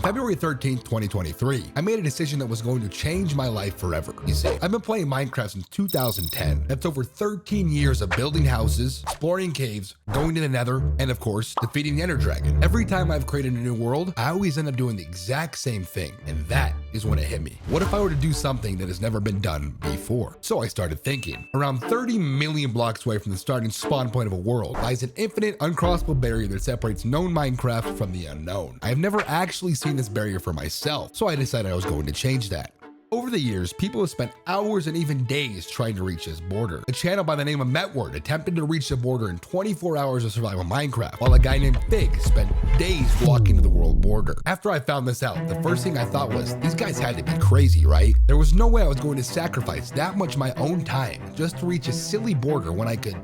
February 13th, 2023, I made a decision that was going to change my life forever. You see, I've been playing Minecraft since 2010. That's over 13 years of building houses, exploring caves, going to the nether, and of course, defeating the Ender Dragon. Every time I've created a new world, I always end up doing the exact same thing, and that is when it hit me. What if I were to do something that has never been done before? So I started thinking. Around 30 million blocks away from the starting spawn point of a world lies an infinite, uncrossable barrier that separates known Minecraft from the unknown. I have never actually seen this barrier for myself, so I decided I was going to change that. Over the years, people have spent hours and even days trying to reach this border. A channel by the name of Metward attempted to reach the border in 24 hours of survival Minecraft, while a guy named Fig spent days walking to the world border. After I found this out, the first thing I thought was, these guys had to be crazy, right? There was no way I was going to sacrifice that much of my own time just to reach a silly border when I could,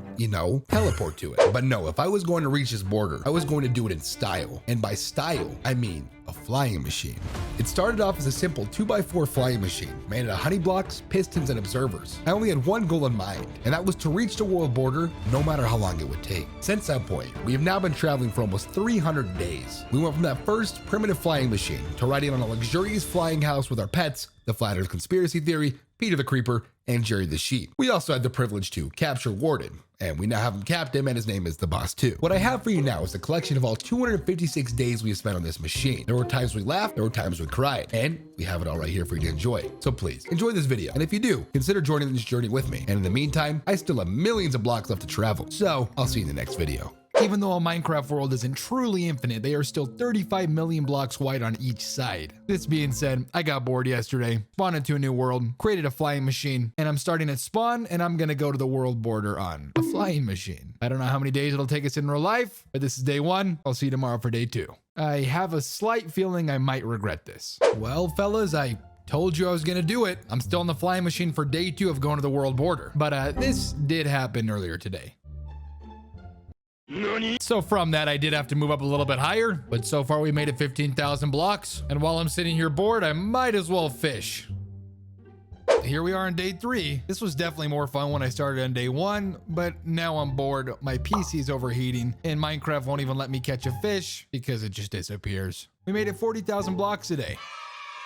teleport to it. But no, if I was going to reach this border, I was going to do it in style. And by style, I mean a flying machine. It started off as a simple 2x4 flying machine made out of honey blocks, pistons, and observers. I only had one goal in mind, and that was to reach the world border no matter how long it would take. Since that point, we have now been traveling for almost 300 days. We went from that first primitive flying machine to riding on a luxurious flying house with our pets, the Flat Earth Conspiracy Theory, Peter the Creeper, and Jerry the Sheep. We also had the privilege to capture Warden, and we now have him capped him, and his name is the Boss too. What I have for you now is a collection of all 256 days we have spent on this machine. There were times we laughed, there were times we cried, and we have it all right here for you to enjoy. So please, enjoy this video, and if you do, consider joining this journey with me. And in the meantime, I still have millions of blocks left to travel, so I'll see you in the next video. Even though a Minecraft world isn't truly infinite, they are still 35 million blocks wide on each side. This being said, I got bored yesterday, spawned into a new world, created a flying machine, and I'm starting at spawn, and I'm gonna go to the world border on a flying machine. I don't know how many days it'll take us in real life, but this is day 1. I'll see you tomorrow for day 2. I have a slight feeling I might regret this. Well, fellas, I told you I was gonna do it. I'm still on the flying machine for day 2 of going to the world border, but this did happen earlier today. So from that, I did have to move up a little bit higher, but so far we made it 15,000 blocks. And while I'm sitting here bored, I might as well fish. Here we are on day 3. This was definitely more fun when I started on day 1, but now I'm bored. My PC's overheating and Minecraft won't even let me catch a fish because it just disappears. We made it 40,000 blocks today.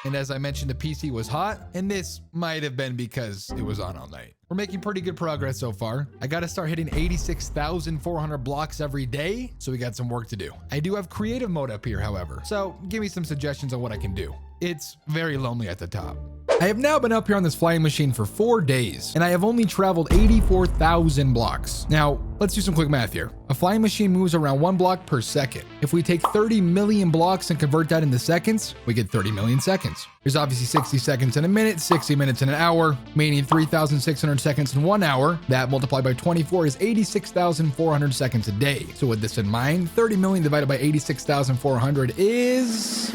And as I mentioned, the PC was hot, and this might have been because it was on all night. We're making pretty good progress so far. I gotta start hitting 86,400 blocks every day, so we got some work to do. I do have creative mode up here, however, so give me some suggestions on what I can do. It's very lonely at the top. I have now been up here on this flying machine for 4 days, and I have only traveled 84,000 blocks. Now, let's do some quick math here. A flying machine moves around 1 block per second. If we take 30 million blocks and convert that into seconds, we get 30 million seconds. There's obviously 60 seconds in a minute, 60 minutes in an hour, meaning 3,600 seconds in 1 hour. That multiplied by 24 is 86,400 seconds a day. So with this in mind, 30 million divided by 86,400 is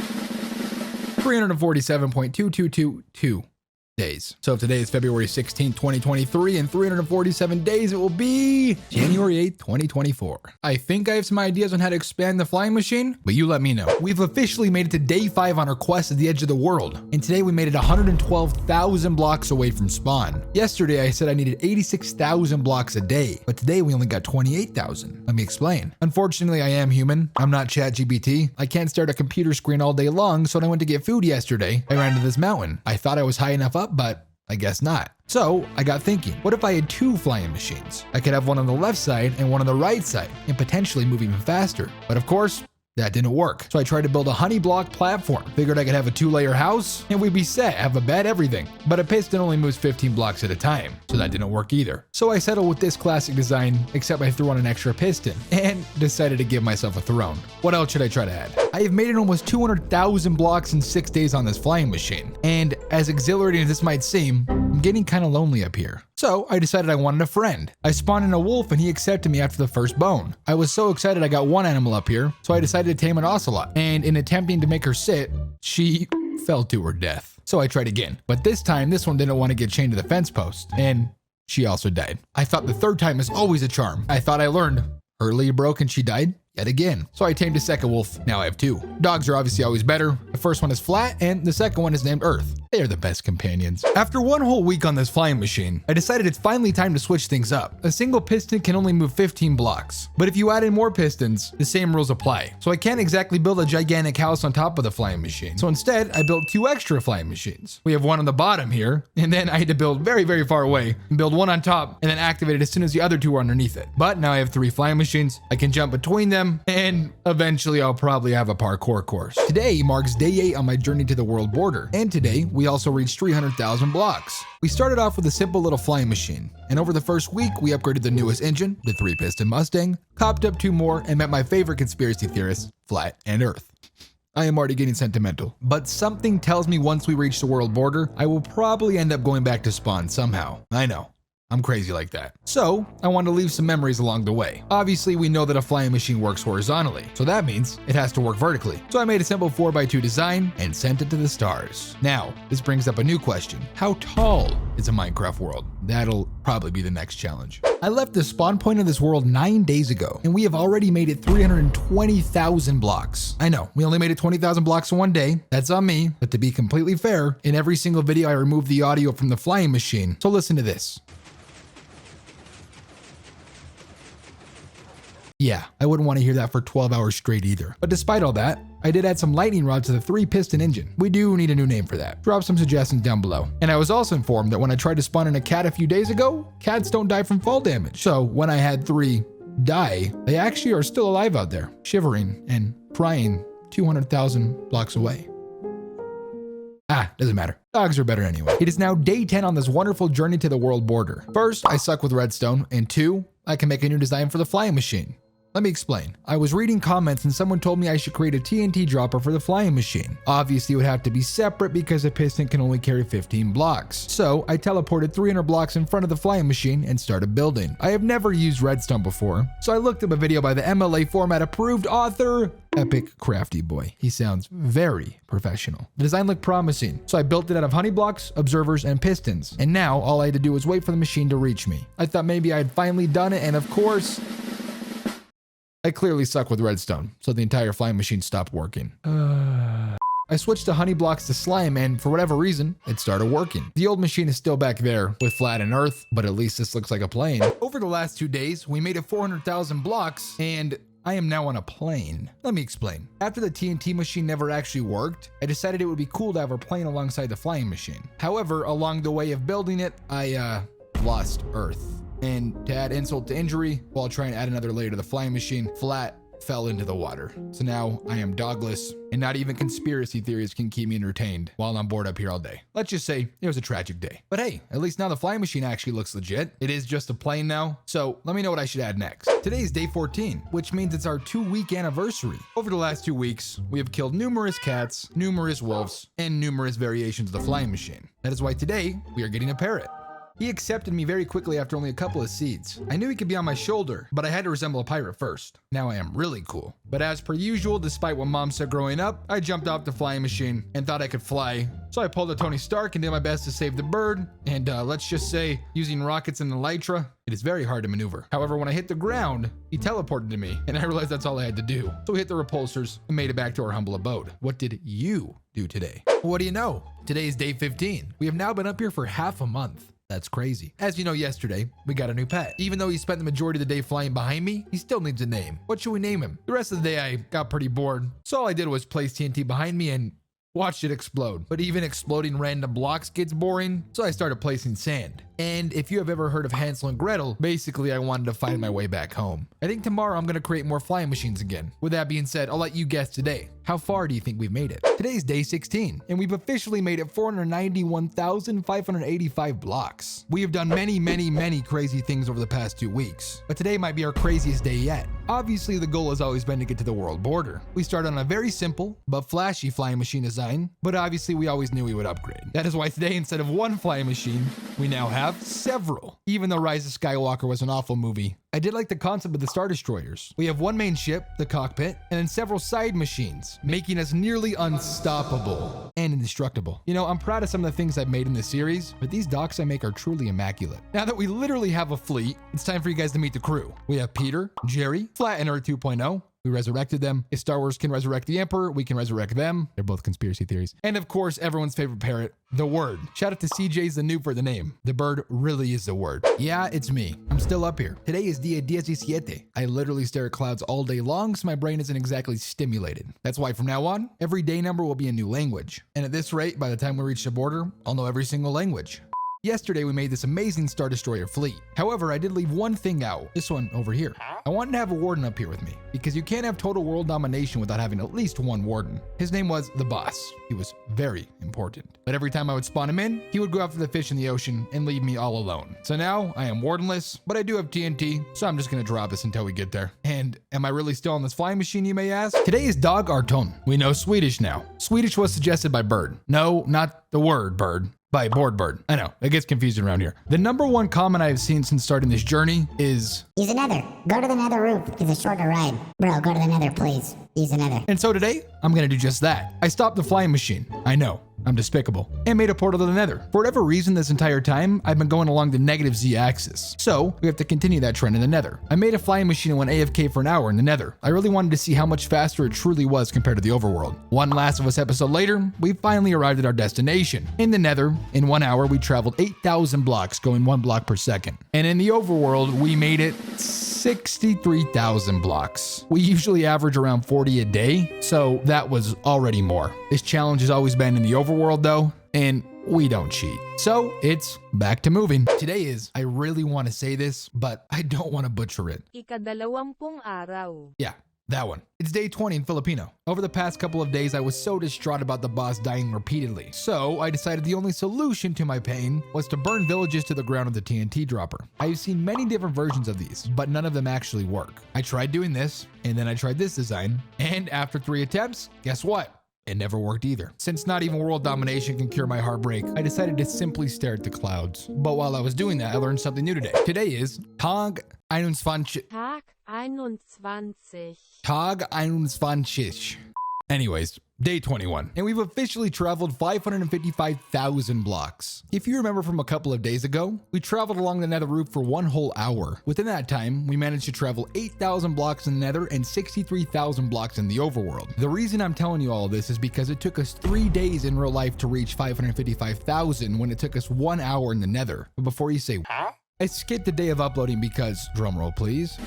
347.2222 days. So if today is February 16th, 2023, in 347 days, it will be January 8th, 2024. I think I have some ideas on how to expand the flying machine, but you let me know. We've officially made it to day 5 on our quest at the edge of the world, and today we made it 112,000 blocks away from spawn. Yesterday, I said I needed 86,000 blocks a day, but today we only got 28,000. Let me explain. Unfortunately, I am human. I'm not ChatGPT. I can't stare at a computer screen all day long, so when I went to get food yesterday, I ran to this mountain. I thought I was high enough up, but I guess not. So I got thinking, what if I had 2 flying machines? I could have one on the left side and one on the right side and potentially move even faster. But of course, that didn't work. So I tried to build a honey block platform. Figured I could have a 2-layer house and we'd be set, have a bed, everything. But a piston only moves 15 blocks at a time, so that didn't work either. So I settled with this classic design, except I threw on an extra piston and decided to give myself a throne. What else should I try to add? I have made it almost 200,000 blocks in 6 days on this flying machine. And as exhilarating as this might seem, I'm getting kind of lonely up here. So I decided I wanted a friend. I spawned in a wolf and he accepted me after the first bone. I was so excited I got one animal up here, so I decided to tame an ocelot. And in attempting to make her sit, she fell to her death. So I tried again, but this time this one didn't want to get chained to the fence post, and she also died. I thought the third time is always a charm. I thought I learned. Her leg broke and she died yet again. So I tamed a second wolf. Now I have 2. Dogs are obviously always better. The first one is Flat and the second one is named Earth. They are the best companions. After one whole week on this flying machine, I decided it's finally time to switch things up. A single piston can only move 15 blocks, but if you add in more pistons, the same rules apply. So I can't exactly build a gigantic house on top of the flying machine. So instead, I built 2 extra flying machines. We have one on the bottom here, and then I had to build very, very far away and build one on top and then activate it as soon as the other 2 are underneath it. But now I have 3 flying machines. I can jump between them, and eventually I'll probably have a parkour course. Today marks day 8 on my journey to the world border, and today we also reached 300,000 blocks. We started off with a simple little flying machine, and over the first week we upgraded the newest engine, the 3-piston Mustang, copped up 2 more, and met my favorite conspiracy theorist, Flat and Earth. I am already getting sentimental, but something tells me once we reach the world border, I will probably end up going back to spawn somehow. I know. I'm crazy like that. So I want to leave some memories along the way. Obviously, we know that a flying machine works horizontally, so that means it has to work vertically. So I made a simple 4x2 design and sent it to the stars. Now, this brings up a new question. How tall is a Minecraft world? That'll probably be the next challenge. I left the spawn point of this world 9 days ago, and we have already made it 320,000 blocks. I know, we only made it 20,000 blocks in one day. That's on me, but to be completely fair, in every single video I remove the audio from the flying machine. So listen to this. Yeah, I wouldn't want to hear that for 12 hours straight either. But despite all that, I did add some lightning rods to the 3-piston engine. We do need a new name for that. Drop some suggestions down below. And I was also informed that when I tried to spawn in a cat a few days ago, cats don't die from fall damage. So when I had 3 die, they actually are still alive out there, shivering and crying 200,000 blocks away. Doesn't matter. Dogs are better anyway. It is now day 10 on this wonderful journey to the world border. First, I suck with redstone, and 2, I can make a new design for the flying machine. Let me explain. I was reading comments and someone told me I should create a TNT dropper for the flying machine. Obviously, it would have to be separate because a piston can only carry 15 blocks. So I teleported 300 blocks in front of the flying machine and started building. I have never used redstone before, so I looked up a video by the MLA format approved author, Epic Crafty Boy. He sounds very professional. The design looked promising, so I built it out of honey blocks, observers, and pistons. And now all I had to do was wait for the machine to reach me. I thought maybe I had finally done it, and of course, I clearly suck with redstone, so the entire flying machine stopped working. I switched the honey blocks to slime, and for whatever reason, it started working. The old machine is still back there with Flat and Earth, but at least this looks like a plane. Over the last 2 days, we made it 400,000 blocks, and I am now on a plane. Let me explain. After the TNT machine never actually worked, I decided it would be cool to have a plane alongside the flying machine. However, along the way of building it, I lost Earth. And to add insult to injury, while trying to add another layer to the flying machine, Flat fell into the water. So now I am dogless, and not even conspiracy theories can keep me entertained while I'm bored up here all day. Let's just say it was a tragic day. But hey, at least now the flying machine actually looks legit. It is just a plane now, so let me know what I should add next. Today is day 14, which means it's our 2-week anniversary. Over the last 2 weeks, we have killed numerous cats, numerous wolves, and numerous variations of the flying machine. That is why today we are getting a parrot. He accepted me very quickly after only a couple of seeds. I knew he could be on my shoulder, but I had to resemble a pirate first. Now I am really cool. But as per usual, despite what mom said growing up, I jumped off the flying machine and thought I could fly. So I pulled a Tony Stark and did my best to save the bird. And let's just say, using rockets and elytra, it is very hard to maneuver. However, when I hit the ground, he teleported to me, and I realized that's all I had to do. So we hit the repulsors and made it back to our humble abode. What did you do today? What do you know? Today is day 15. We have now been up here for half a month. That's crazy. As you know, yesterday, we got a new pet. Even though he spent the majority of the day flying behind me, he still needs a name. What should we name him? The rest of the day, I got pretty bored. So all I did was place TNT behind me and watched it explode. But even exploding random blocks gets boring, so I started placing sand. And if you have ever heard of Hansel and Gretel, basically I wanted to find my way back home. I think tomorrow I'm gonna create more flying machines again. With that being said, I'll let you guess today. How far do you think we've made it? Today's day 16, and we've officially made it 491,585 blocks. We have done many crazy things over the past 2 weeks, but today might be our craziest day yet. Obviously, the goal has always been to get to the world border. We started on a very simple but flashy flying machine design, but obviously we always knew we would upgrade. That is why today, instead of one flying machine, we now have several. Even though Rise of Skywalker was an awful movie, I did like the concept of the Star Destroyers. We have one main ship, the cockpit, and then several side machines, making us nearly unstoppable and indestructible. You know, I'm proud of some of the things I've made in this series, but these docks I make are truly immaculate. Now that we literally have a fleet, it's time for you guys to meet the crew. We have Peter, Jerry, Flat and Earth 2.0, We resurrected them. If Star Wars can resurrect the Emperor, we can resurrect them. They're both conspiracy theories. And of course, everyone's favorite parrot, the Word. Shout out to CJ's the noob for the name. The bird really is the Word. Yeah, it's me. I'm still up here. Today is Dia 17. I literally stare at clouds all day long, so my brain isn't exactly stimulated. That's why from now on, every day number will be a new language. And at this rate, by the time we reach the border, I'll know every single language. Yesterday, we made this amazing Star Destroyer fleet. However, I did leave one thing out. This one over here. I wanted to have a warden up here with me because you can't have total world domination without having at least one warden. His name was the boss. He was very important. But every time I would spawn him in, he would go after the fish in the ocean and leave me all alone. So now I am wardenless, but I do have TNT, so I'm just gonna drop this until we get there. And am I really still on this flying machine, you may ask? Today is Dag Arton. We know Swedish now. Swedish was suggested by Bird. No, not the word bird. By Board Bird. I know, it gets confusing around here. The number one comment I've seen since starting this journey is, use the nether. Go to the nether roof. It's a shorter ride. Bro, go to the nether, please. Use the nether. And so today, I'm gonna do just that. I stopped the flying machine. I know, I'm despicable. And made a portal to the nether. For whatever reason this entire time, I've been going along the negative Z axis. So, we have to continue that trend in the nether. I made a flying machine and went AFK for an hour in the nether. I really wanted to see how much faster it truly was compared to the overworld. One Last of Us episode later, we finally arrived at our destination. In the nether, in 1 hour, we traveled 8,000 blocks, going 1 block per second. And in the overworld, we made it 63,000 blocks. We usually average around 40 a day, so that was already more. This challenge has always been in the overworld though, and we don't cheat. So it's back to moving. Today is, I really want to say this, but I don't want to butcher it. Ikadalawampung araw. Yeah, that one. It's day 20 in Filipino. Over the past couple of days, I was so distraught about the boss dying repeatedly. So I decided the only solution to my pain was to burn villages to the ground with the TNT dropper. I've seen many different versions of these, but none of them actually work. I tried doing this, and then I tried this design, and after 3 attempts, guess what? It never worked either. Since not even world domination can cure my heartbreak, I decided to simply stare at the clouds. But while I was doing that, I learned something new today. Today is Tag 21. Tag 21. Tag 21. Anyways, day 21, and we've officially traveled 555,000 blocks. If you remember from a couple of days ago, we traveled along the nether roof for 1 whole hour. Within that time, we managed to travel 8,000 blocks in the nether and 63,000 blocks in the overworld. The reason I'm telling you all of this is because it took us 3 days in real life to reach 555,000 when it took us 1 hour in the nether. But before you say, huh? I skipped the day of uploading because, drumroll please,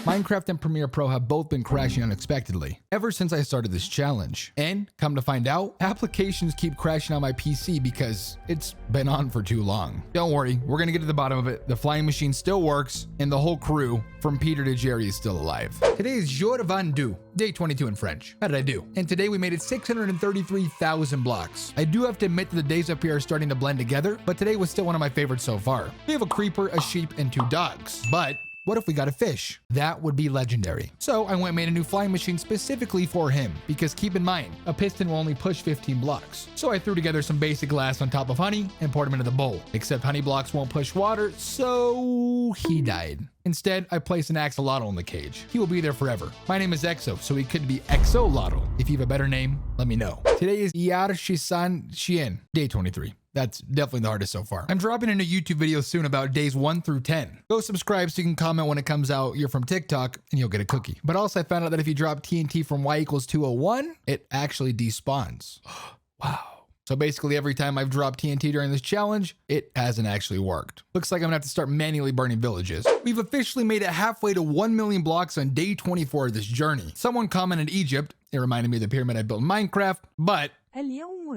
Minecraft and Premiere Pro have both been crashing unexpectedly ever since I started this challenge. And come to find out, applications keep crashing on my PC because it's been on for too long. Don't worry, we're gonna get to the bottom of it. The flying machine still works, and the whole crew, from Peter to Jerry, is still alive. Today is Jour vendu, day 22 in French. How did I do? And today we made it 633,000 blocks. I do have to admit that the days up here are starting to blend together, but today was still one of my favorites so far. We have a creeper, a sheep, and 2 dogs. But what if we got a fish? That would be legendary. So I went and made a new flying machine specifically for him, because keep in mind, a piston will only push 15 blocks. So I threw together some basic glass on top of Honey and poured him into the bowl. Except Honey blocks won't push water, so he died. Instead, I placed an axolotl in the cage. He will be there forever. My name is Exo, so he could be Exolotl. If you have a better name, let me know. Today is Yarshisan Shien, day 23. That's definitely the hardest so far. I'm dropping a new YouTube video soon about days 1 through 10. Go subscribe so you can comment when it comes out. You're from TikTok and you'll get a cookie. But also I found out that if you drop TNT from y equals 201, it actually despawns. Wow. So basically every time I've dropped TNT during this challenge, it hasn't actually worked. Looks like I'm gonna have to start manually burning villages. We've officially made it halfway to 1 million blocks on day 24 of this journey. Someone commented Egypt. It reminded me of the pyramid I built in Minecraft, but I didn't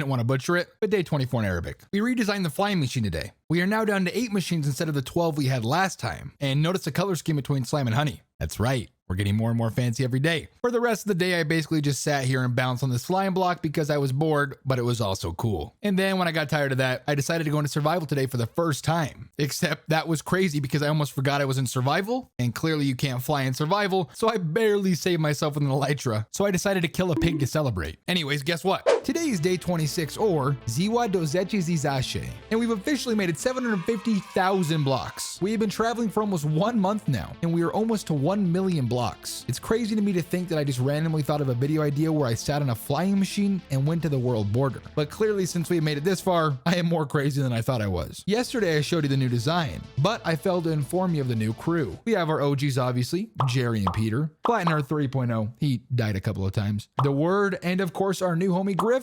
want to butcher it, but day 24 in Arabic. We redesigned the flying machine today. We are now down to 8 machines instead of the 12 we had last time. And notice the color scheme between Slime and Honey. That's right. We're getting more and more fancy every day. For the rest of the day, I basically just sat here and bounced on this flying block because I was bored, but it was also cool. And then when I got tired of that, I decided to go into survival today for the first time. Except that was crazy because I almost forgot I was in survival, and clearly you can't fly in survival, so I barely saved myself with an elytra. So I decided to kill a pig to celebrate. Anyways, guess what? Today is day 26, or Ziwa Dozechi Zizashe, and we've officially made it 750,000 blocks. We have been traveling for almost 1 month now, and we are almost to 1 million blocks. It's crazy to me to think that I just randomly thought of a video idea where I sat on a flying machine and went to the world border. But clearly, since we made it this far, I am more crazy than I thought I was. Yesterday, I showed you the new design, but I failed to inform you of the new crew. We have our OGs, obviously, Jerry and Peter, Flat Earth 3.0, he died a couple of times, The Word, and of course, our new homie Griffin.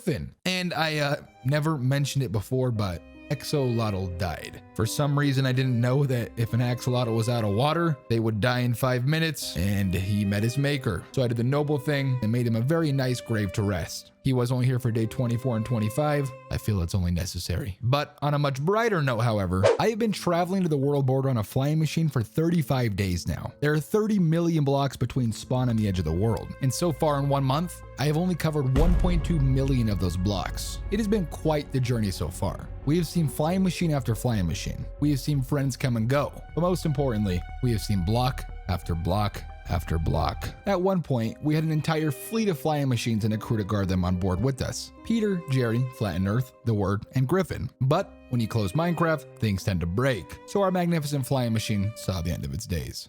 And I never mentioned it before, but Axolotl died. For some reason, I didn't know that if an axolotl was out of water, they would die in 5 minutes, and he met his maker. So I did the noble thing and made him a very nice grave to rest. He was only here for day 24 and 25. I feel it's only necessary. But on a much brighter note, however, I have been traveling to the world border on a flying machine for 35 days now. There are 30 million blocks between spawn and the edge of the world. And so far in 1 month, I have only covered 1.2 million of those blocks. It has been quite the journey so far. We have seen flying machine after flying machine. We have seen friends come and go. But most importantly, we have seen block after block after block. At one point, we had an entire fleet of flying machines and a crew to guard them on board with us. Peter, Jerry, Flat Earth, The Word, and Griffin. But when you close Minecraft, things tend to break. So our magnificent flying machine saw the end of its days.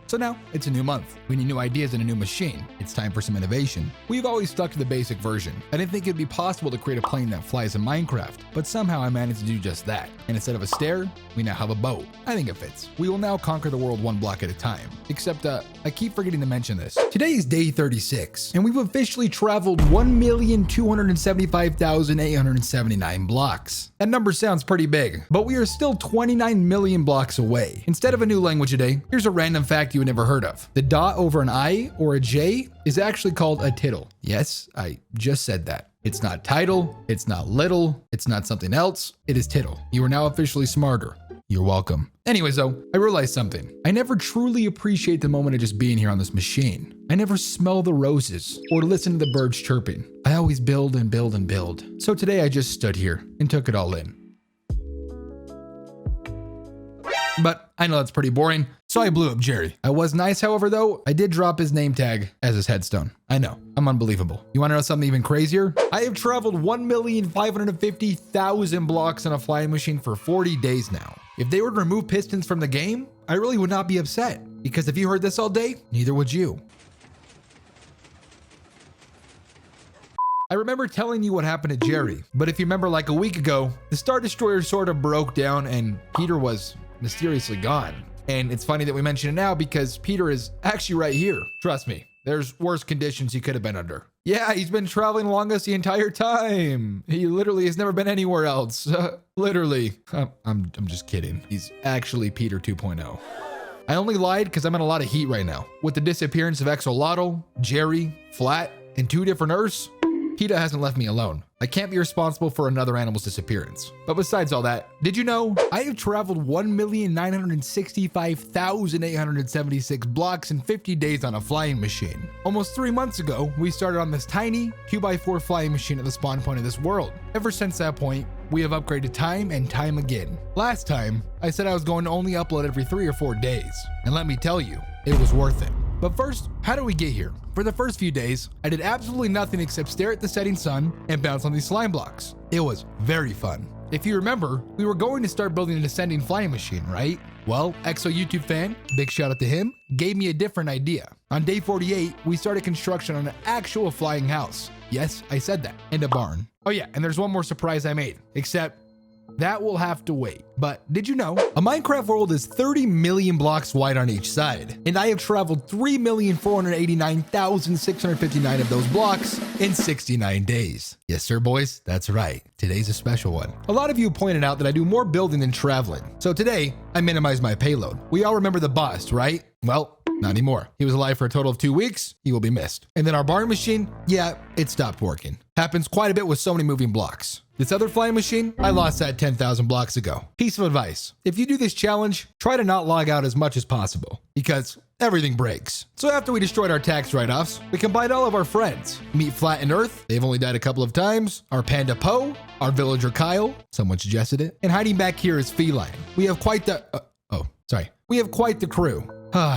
So now it's a new month. We need new ideas and a new machine. It's time for some innovation. We've always stuck to the basic version. I didn't think it'd be possible to create a plane that flies in Minecraft, but somehow I managed to do just that. And instead of a stair, we now have a boat. I think it fits. We will now conquer the world 1 block at a time. Except, I keep forgetting to mention this. Today is day 36, and we've officially traveled 1,275,879 blocks. That number sounds pretty big, but we are still 29 million blocks away. Instead of a new language today, here's a random fact you never heard of. The dot over an I or a J is actually called a tittle. Yes, I just said that. It's not title, it's not little, it's not something else, it is tittle. You are now officially smarter. You're welcome. Anyways though, I realized something. I never truly appreciate the moment of just being here on this machine. I never smell the roses or listen to the birds chirping. I always build and build and build. So today I just stood here and took it all in. But I know that's pretty boring, so I blew up Jerry. I was nice, however, though. I did drop his name tag as his headstone. I know, I'm unbelievable. You wanna know something even crazier? I have traveled 1,550,000 blocks on a flying machine for 40 days now. If they were to remove pistons from the game, I really would not be upset, because if you heard this all day, neither would you. I remember telling you what happened to Jerry, but if you remember like a week ago, the Star Destroyer sort of broke down and Peter was mysteriously gone. And it's funny that we mention it now because Peter is actually right here. Trust me, there's worse conditions he could have been under. Yeah, he's been traveling along us the entire time. He literally has never been anywhere else. Literally. I'm just kidding. He's actually Peter 2.0. I only lied because I'm in a lot of heat right now. With the disappearance of Axolotl, Jerry, Flat, and 2 different Earths, PETA hasn't left me alone. I can't be responsible for another animal's disappearance. But besides all that, did you know I have traveled 1,965,876 blocks in 50 days on a flying machine? Almost 3 months ago, we started on this tiny 2x4 flying machine at the spawn point of this world. Ever since that point, we have upgraded time and time again. Last time, I said I was going to only upload every 3 or 4 days. And let me tell you, it was worth it. But first, how do we get here? For the first few days, I did absolutely nothing except stare at the setting sun and bounce on these slime blocks. It was very fun. If you remember, we were going to start building an ascending flying machine, right? Well, EXO YouTube fan, big shout out to him, gave me a different idea. On day 48, we started construction on an actual flying house. Yes, I said that. And a barn. Oh yeah, and there's one more surprise I made, except that will have to wait. But did you know a Minecraft world is 30 million blocks wide on each side? And I have traveled 3,489,659 of those blocks in 69 days. Yes, sir, boys. That's right. Today's a special one. A lot of you pointed out that I do more building than traveling. So today, I minimized my payload. We all remember the boss, right? Well, not anymore. He was alive for a total of 2 weeks. He will be missed. And then our barn machine, yeah, it stopped working. Happens quite a bit with so many moving blocks. This other flying machine, I lost that 10,000 blocks ago. Piece of advice. If you do this challenge, try to not log out as much as possible because everything breaks. So after we destroyed our tax write-offs, we combined all of our friends. Meet Flat and Earth, they've only died a couple of times. Our panda Poe, our villager Kyle, someone suggested it. And hiding back here is Feline. We have quite the, we have quite the crew.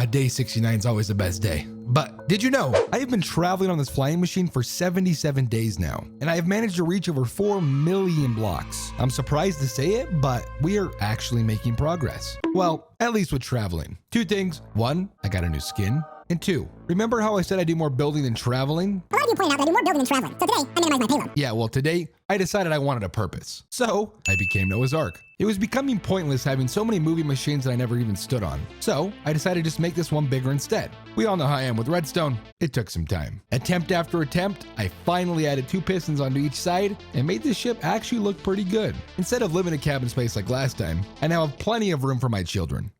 Day 69 is always the best day. But did you know I have been traveling on this flying machine for 77 days now, and I have managed to reach over 4 million blocks. I'm surprised to say it, but we are actually making progress. Well, at least with traveling. Two things. One, I got a new skin. And two, remember how I said I do more building than traveling? A lot of you point out that I do more building than traveling, so today I minimize my payload. Yeah, well, today I decided I wanted a purpose. So I became Noah's Ark. It was becoming pointless having so many moving machines that I never even stood on. So I decided to just make this one bigger instead. We all know how I am with redstone. It took some time. Attempt after attempt, I finally added 2 pistons onto each side and made this ship actually look pretty good. Instead of living in cabin space like last time, I now have plenty of room for my children.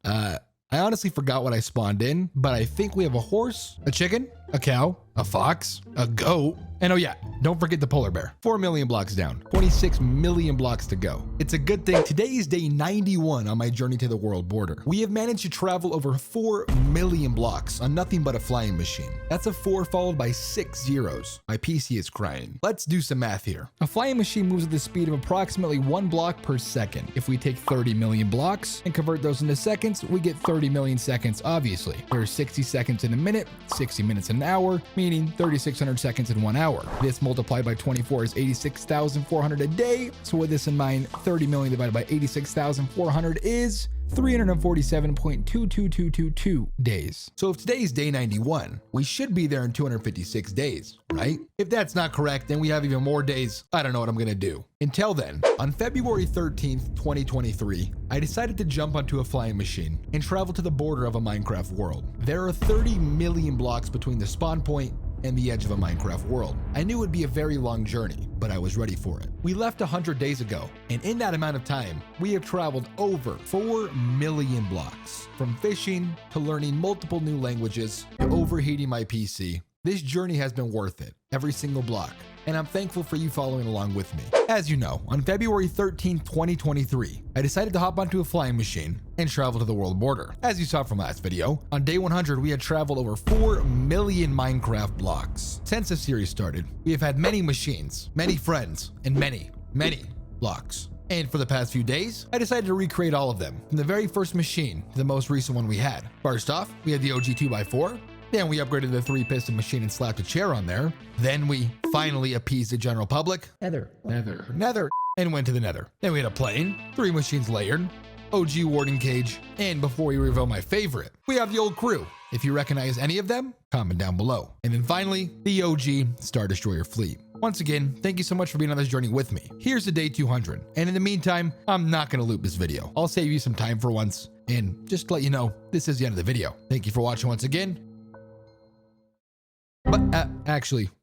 I honestly forgot what I spawned in, but I think we have a horse, a chicken, a cow, a fox, a goat, and oh yeah, don't forget the polar bear. 4 million blocks down, 26 million blocks to go. It's a good thing today is day 91 on my journey to the world border. We have managed to travel over 4 million blocks on nothing but a flying machine. That's a 4 followed by 6 zeros. My PC is crying. Let's do some math here. A flying machine moves at the speed of approximately 1 block per second. If we take 30 million blocks and convert those into seconds, we get 30 million seconds, obviously. There are 60 seconds in a minute, 60 minutes in an hour, meaning 3,600 seconds in 1 hour. This multiplied by 24 is 86,400 a day. So with this in mind, 30 million divided by 86,400 is 347.22222 days. So if today is day 91, we should be there in 256 days, right? If that's not correct, then we have even more days. I don't know what I'm gonna do. Until then, on February 13th, 2023, I decided to jump onto a flying machine and travel to the border of a Minecraft world. There are 30 million blocks between the spawn point and the edge of a Minecraft world. I knew it would be a very long journey, but I was ready for it. We left 100 days ago, and in that amount of time, we have traveled over 4 million blocks. From fishing to learning multiple new languages to overheating my PC, this journey has been worth it, every single block. And I'm thankful for you following along with me. As you know, on February 13th, 2023, I decided to hop onto a flying machine and travel to the world border. As you saw from last video, on day 100, we had traveled over 4 million Minecraft blocks. Since the series started, we have had many machines, many friends, and many blocks. And for the past few days, I decided to recreate all of them, from the very first machine to the most recent one we had. First off, we had the OG 2x4. Then we upgraded the 3-piston machine and slapped a chair on there. Then we finally appeased the general public. Nether, and went to the nether. Then we had a plane, 3 machines layered, OG warden cage, and before we reveal my favorite, we have the old crew. If you recognize any of them, comment down below. And then finally, the OG Star Destroyer fleet. Once again, thank you so much for being on this journey with me. Here's the day 200. And in the meantime, I'm not gonna loop this video. I'll save you some time for once. And just to let you know, this is the end of the video. Thank you for watching once again. But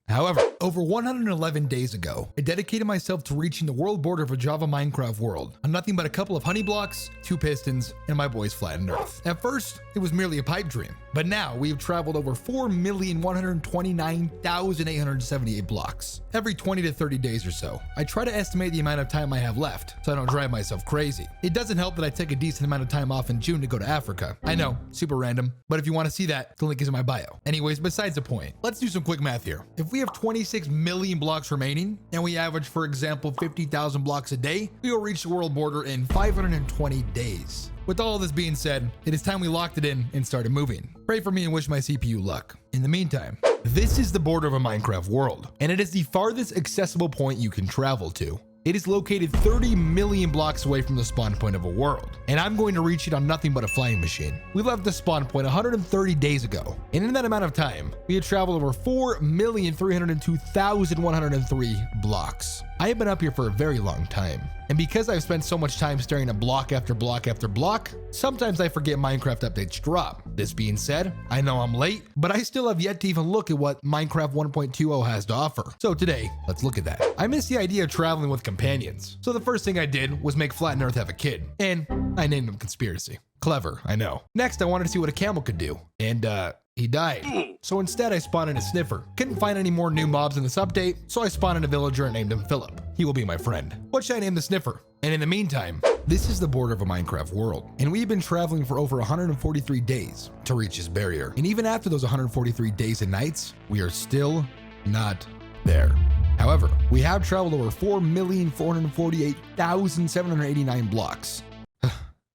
however, over 111 days ago, I dedicated myself to reaching the world border of a Java Minecraft world on nothing but a couple of honey blocks, 2 pistons, and my boys flattened Earth. At first, it was merely a pipe dream, but now we have traveled over 4,129,878 blocks. Every 20 to 30 days or so, I try to estimate the amount of time I have left so I don't drive myself crazy. It doesn't help that I take a decent amount of time off in June to go to Africa. I know, super random, but if you want to see that, the link is in my bio. Anyways, besides the point, let's do some quick math here. If we have 26 million blocks remaining, and we average, for example, 50,000 blocks a day, we will reach the world border in 520 days. With all this being said, it is time we locked it in and started moving. Pray for me and wish my CPU luck. In the meantime, this is the border of a Minecraft world, and it is the farthest accessible point you can travel to. It is located 30 million blocks away from the spawn point of a world, and I'm going to reach it on nothing but a flying machine. We left the spawn point 130 days ago, and in that amount of time, we had traveled over 4,302,103 blocks. I have been up here for a very long time, and because I've spent so much time staring at block after block after block, sometimes I forget Minecraft updates drop. This being said, I know I'm late, but I still have yet to even look at what Minecraft 1.20 has to offer. So today, let's look at that. I miss the idea of traveling with companions. So the first thing I did was make Flatten Earth have a kid, and I named him Conspiracy. Clever, I know. Next, I wanted to see what a camel could do, and he died. So instead, I spawned in a sniffer. Couldn't find any more new mobs in this update, so I spawned in a villager and named him Philip. He will be my friend. What should I name the sniffer? And in the meantime, this is the border of a Minecraft world, and we've been traveling for over 143 days to reach this barrier. And even after those 143 days and nights, we are still not there. However, we have traveled over 4,448,789 blocks.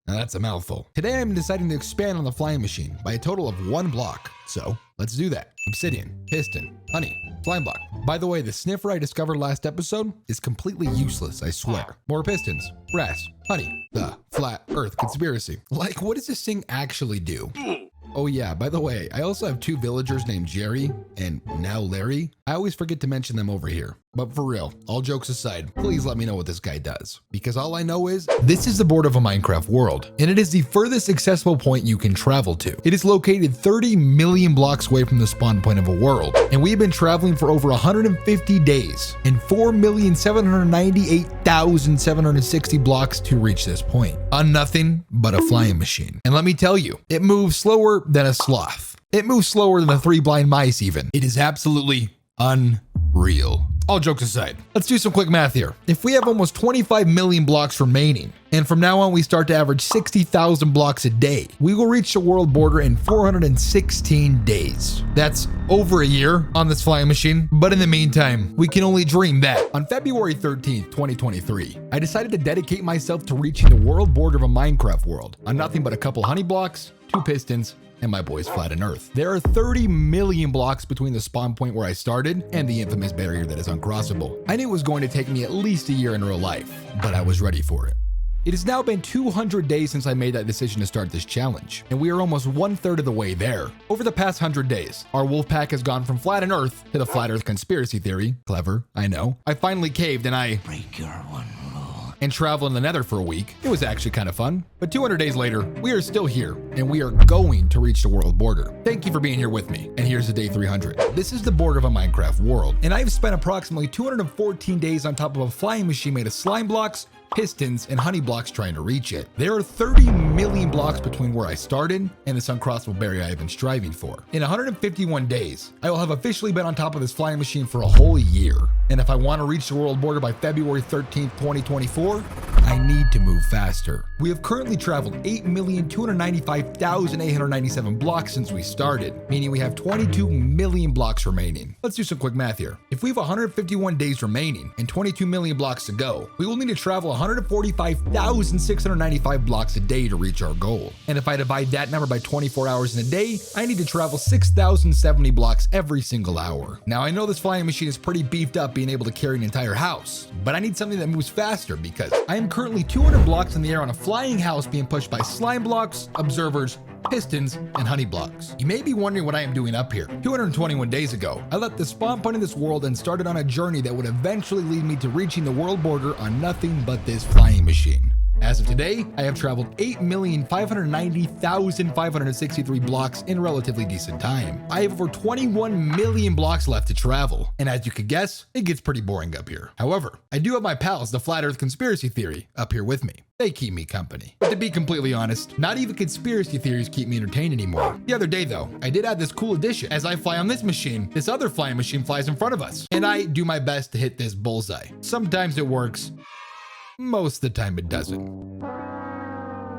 Now that's a mouthful. Today I'm deciding to expand on the flying machine by a total of 1 block. So Let's do that. Obsidian, piston, honey, slime block. By the way, the sniffer I discovered last episode is completely useless, I swear. More pistons, grass, honey, the flat earth conspiracy. Like, what does this thing actually do? Oh yeah, by the way, I also have 2 villagers named Jerry and now Larry. I always forget to mention them over here. But for real, all jokes aside, please let me know what this guy does. Because all I know is, this is the board of a Minecraft world, and it is the furthest accessible point you can travel to. It is located 30 million blocks away from the spawn point of a world, and we've been traveling for over 150 days and 4,798,760 blocks to reach this point, on nothing but a flying machine. And let me tell you, it moves slower than a sloth. It moves slower than the 3 blind mice even. It is absolutely unreal. All jokes aside, let's do some quick math here. If we have almost 25 million blocks remaining, and from now on we start to average 60,000 blocks a day, we will reach the world border in 416 days. That's over a year on this flying machine, but in the meantime, we can only dream that. On February 13th, 2023, I decided to dedicate myself to reaching the world border of a Minecraft world on nothing but a couple honey blocks, 2 pistons, and my boys flatten earth. There are 30 million blocks between the spawn point where I started and the infamous barrier that is uncrossable. I knew it was going to take me at least a year in real life, but I was ready for it. It has now been 200 days since I made that decision to start this challenge, and we are almost 1/3 of the way there. Over the past 100 days, our wolf pack has gone from flatten earth to the flat earth conspiracy theory. Clever, I know. I finally caved and I break your one rule and traveled in the nether for a week. It was actually kind of fun. But 200 days later, we are still here and we are going to reach the world border. Thank you for being here with me. And here's the day 300. This is the border of a Minecraft world. And I've spent approximately 214 days on top of a flying machine made of slime blocks, pistons, and honey blocks trying to reach it. There are 30 million blocks between where I started and this uncrossable barrier I have been striving for. In 151 days, I will have officially been on top of this flying machine for a whole year. And if I want to reach the world border by February 13th, 2024, I need to move faster. We have currently traveled 8,295,897 blocks since we started, meaning we have 22 million blocks remaining. Let's do some quick math here. If we have 151 days remaining and 22 million blocks to go, we will need to travel 145,695 blocks a day to reach our goal. And if I divide that number by 24 hours in a day, I need to travel 6,070 blocks every single hour. Now I know this flying machine is pretty beefed up being able to carry an entire house, but I need something that moves faster because I am currently 200 blocks in the air on a flying house being pushed by slime blocks, observers, pistons, and honey blocks. You may be wondering what I am doing up here. 221 days ago, I left the spawn point of this world and started on a journey that would eventually lead me to reaching the world border on nothing but this flying machine. As of today, I have traveled 8,590,563 blocks in relatively decent time. I have over 21 million blocks left to travel, and as you could guess, it gets pretty boring up here. However, I do have my pals, the Flat Earth Conspiracy Theory, up here with me. They keep me company. But to be completely honest, not even conspiracy theories keep me entertained anymore. The other day though, I did add this cool addition. As I fly on this machine, this other flying machine flies in front of us, and I do my best to hit this bullseye. Sometimes it works. Most of the time it doesn't.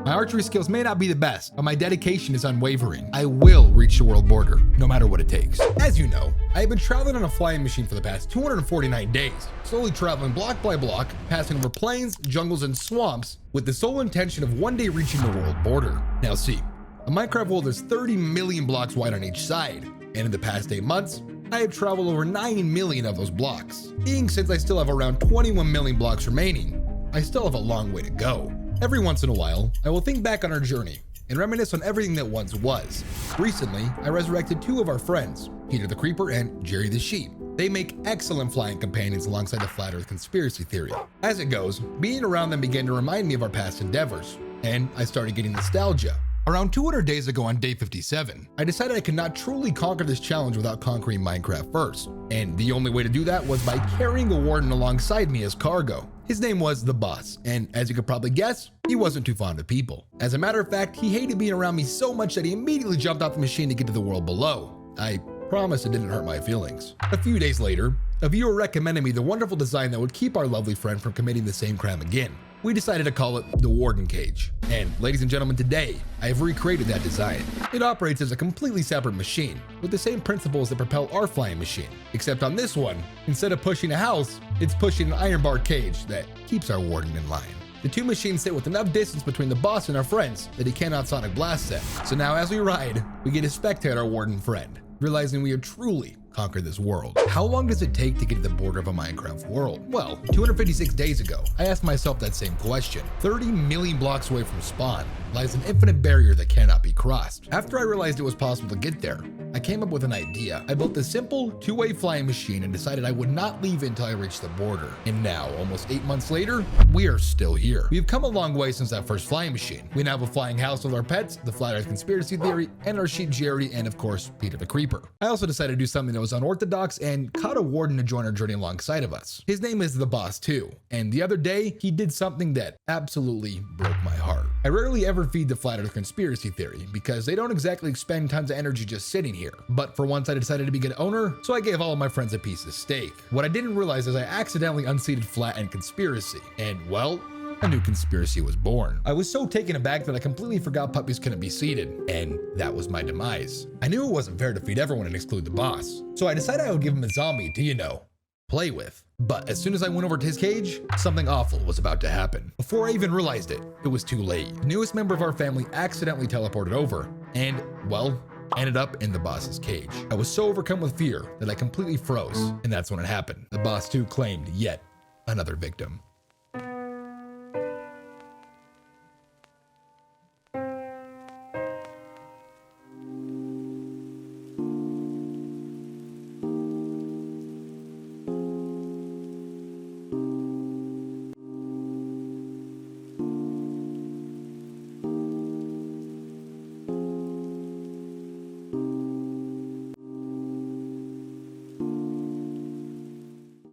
My archery skills may not be the best, but my dedication is unwavering. I will reach the world border, no matter what it takes. As you know, I have been traveling on a flying machine for the past 249 days, slowly traveling block by block, passing over plains, jungles, and swamps, with the sole intention of one day reaching the world border. Now see, a Minecraft world is 30 million blocks wide on each side, and in the past 8 months, I have traveled over 9 million of those blocks. Being since I still have around 21 million blocks remaining, I still have a long way to go. Every once in a while, I will think back on our journey and reminisce on everything that once was. Recently, I resurrected 2 of our friends, Peter the Creeper and Jerry the Sheep. They make excellent flying companions alongside the Flat Earth Conspiracy Theory. As it goes, being around them began to remind me of our past endeavors, and I started getting nostalgia. Around 200 days ago on day 57, I decided I could not truly conquer this challenge without conquering Minecraft first. And the only way to do that was by carrying a warden alongside me as cargo. His name was The Boss, and as you could probably guess, he wasn't too fond of people. As a matter of fact, he hated being around me so much that he immediately jumped off the machine to get to the world below. I promise it didn't hurt my feelings. A few days later, a viewer recommended me the wonderful design that would keep our lovely friend from committing the same crime again. We decided to call it the Warden Cage. And ladies and gentlemen, today, I have recreated that design. It operates as a completely separate machine, with the same principles that propel our flying machine. Except on this one, instead of pushing a house, it's pushing an iron bar cage that keeps our warden in line. The 2 machines sit with enough distance between the boss and our friends that he cannot sonic blast them. So now as we ride, we get to spectate our warden friend. realizing we had truly conquered this world. How long does it take to get to the border of a Minecraft world? Well, 256 days ago, I asked myself that same question. 30 million blocks away from spawn lies an infinite barrier that cannot be crossed. After I realized it was possible to get there, I came up with an idea. I built a simple two-way flying machine and decided I would not leave until I reached the border. And now, almost 8 months later, we are still here. We've come a long way since that first flying machine. We now have a flying house with our pets, the Flat Earth conspiracy theory, and our sheep Jerry, and of course, Peter the Creeper. I also decided to do something that was unorthodox and caught a warden to join our journey alongside of us. His name is the Boss too, and the other day, he did something that absolutely broke my heart. I rarely ever feed the Flat Earth conspiracy theory because they don't exactly expend tons of energy just sitting here. But for once I decided to be a good owner, so I gave all of my friends a piece of steak. What I didn't realize is I accidentally unseated Flat and Conspiracy, and well, a new conspiracy was born. I was so taken aback that I completely forgot puppies couldn't be seated, and that was my demise. I knew it wasn't fair to feed everyone and exclude the boss, so I decided I would give him a zombie to, play with. But as soon as I went over to his cage, something awful was about to happen. Before I even realized it, it was too late. The newest member of our family accidentally teleported over, and, well, ended up in the boss's cage. I was so overcome with fear that I completely froze, and that's when it happened. The boss too claimed yet another victim.